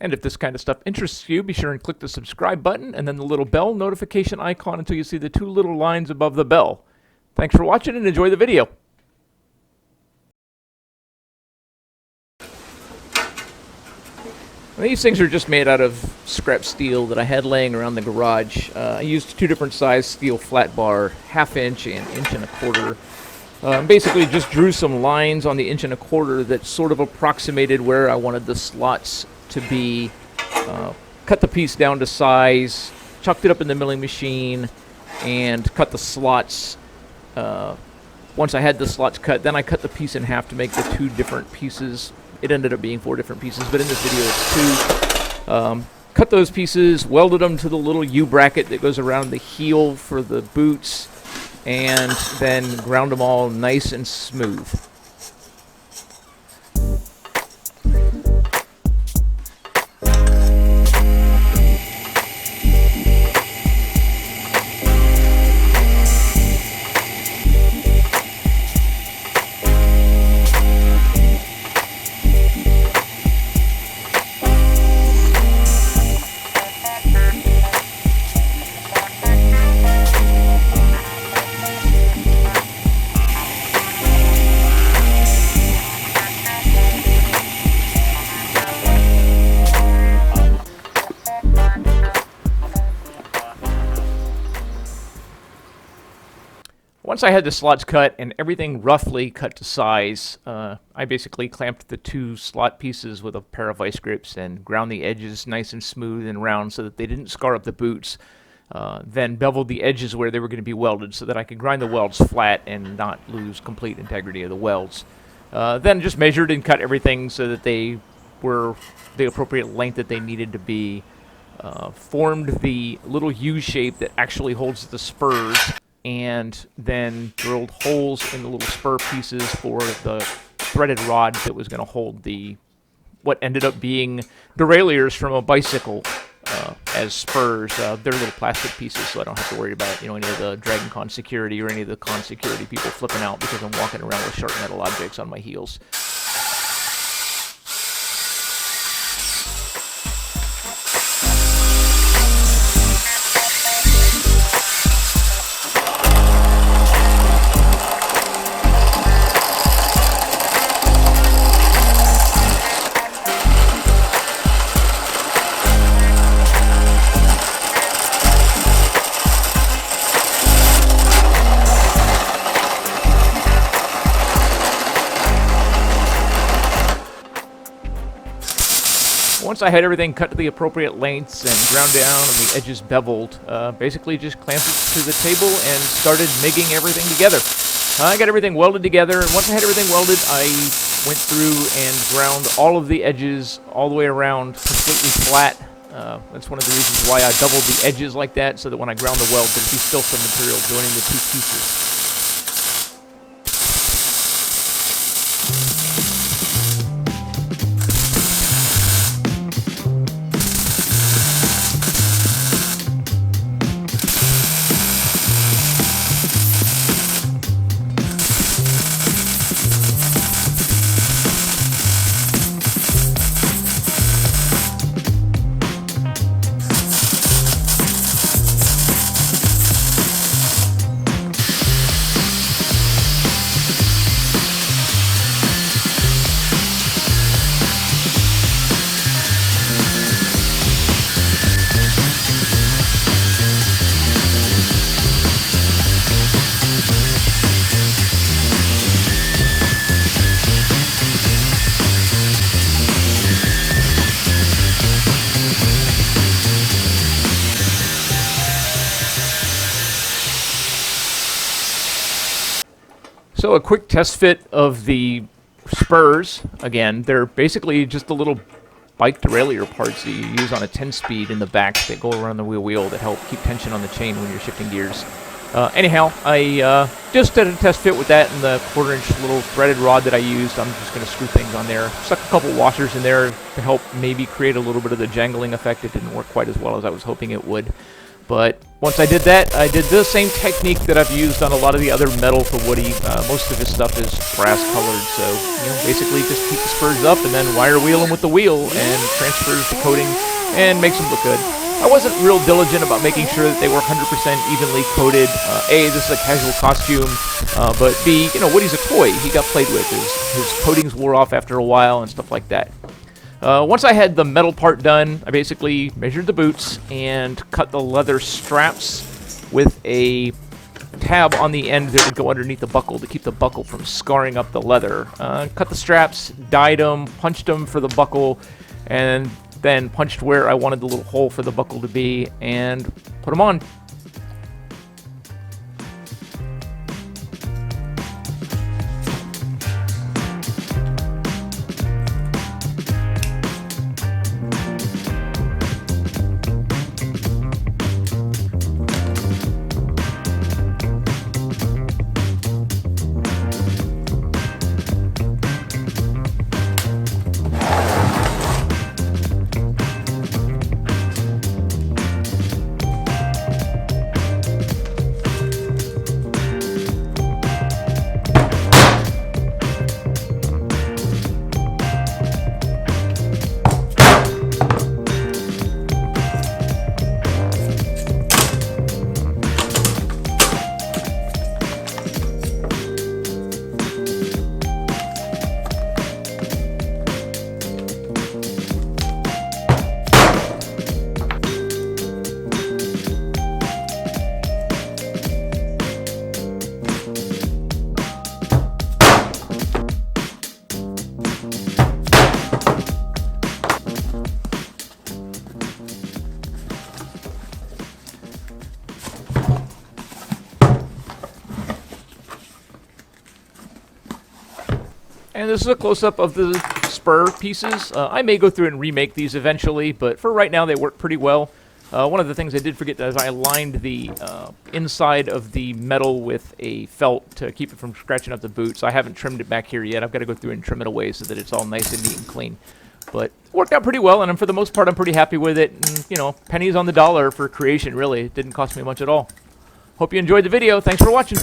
And if this kind of stuff interests you, be sure and click the subscribe button and then the little bell notification icon until you see the 2 little lines above the bell. Thanks for watching and enjoy the video. These things are just made out of scrap steel that I had laying around the garage. I used 2 different size steel flat bar, 1/2 inch and 1 1/4 inch. Basically just drew some lines on the 1 1/4 inch that sort of approximated where I wanted the slots to be. Cut the piece down to size, chucked it up in the milling machine, and cut the slots. Once I had the slots cut, then I cut the piece in half to make the 2 different pieces. It ended up being 4 different pieces, but in this video it's 2. Cut those pieces, welded them to the little U-bracket that goes around the heel for the boots, and then ground them all nice and smooth. Once I had the slots cut and everything roughly cut to size, I basically clamped the 2 slot pieces with a pair of vice grips and ground the edges nice and smooth and round so that they didn't scar up the boots. Then beveled the edges where they were going to be welded so that I could grind the welds flat and not lose complete integrity of the welds. Then just measured and cut everything so that they were the appropriate length that they needed to be. Formed the little U shape that actually holds the spurs, and then drilled holes in the little spur pieces for the threaded rod that was going to hold the what ended up being derailleurs from a bicycle as spurs. They're little plastic pieces, so I don't have to worry about any of the DragonCon security or any of the con security people flipping out because I'm walking around with sharp metal objects on my heels. Once I had everything cut to the appropriate lengths and ground down and the edges beveled, basically just clamped it to the table and started MIGging everything together. I got everything welded together, and once I had everything welded, I went through and ground all of the edges all the way around completely flat. That's one of the reasons why I doubled the edges like that, so that when I ground the weld, there'd be still some material joining the 2 pieces. So a quick test fit of the spurs. Again, they're basically just the little bike derailleur parts that you use on a 10-speed in the back that go around the wheel that help keep tension on the chain when you're shifting gears. Anyhow, I just did a test fit with that and the 1/4 inch little threaded rod that I used. I'm just going to screw things on there. Stuck a couple washers in there to help maybe create a little bit of the jangling effect. It didn't work quite as well as I was hoping it would. But once I did that, I did the same technique that I've used on a lot of the other metal for Woody. Most of his stuff is brass colored, so basically just keep the spurs up and then wire wheel them with the wheel and transfers the coating and makes them look good. I wasn't real diligent about making sure that they were 100% evenly coated. A, this is a casual costume, but B, Woody's a toy. He got played with. His coatings wore off after a while and stuff like that. Once I had the metal part done, I basically measured the boots and cut the leather straps with a tab on the end that would go underneath the buckle to keep the buckle from scarring up the leather. Cut the straps, dyed them, punched them for the buckle, and then punched where I wanted the little hole for the buckle to be, and put them on. And this is a close-up of the spur pieces. I may go through and remake these eventually, but for right now they work pretty well. One of the things I did forget is I lined the inside of the metal with a felt to keep it from scratching up the boots. I haven't trimmed it back here yet. I've got to go through and trim it away so that it's all nice and neat and clean. But it worked out pretty well, and for the most part I'm pretty happy with it. And, pennies on the dollar for creation, really. It didn't cost me much at all. Hope you enjoyed the video. Thanks for watching.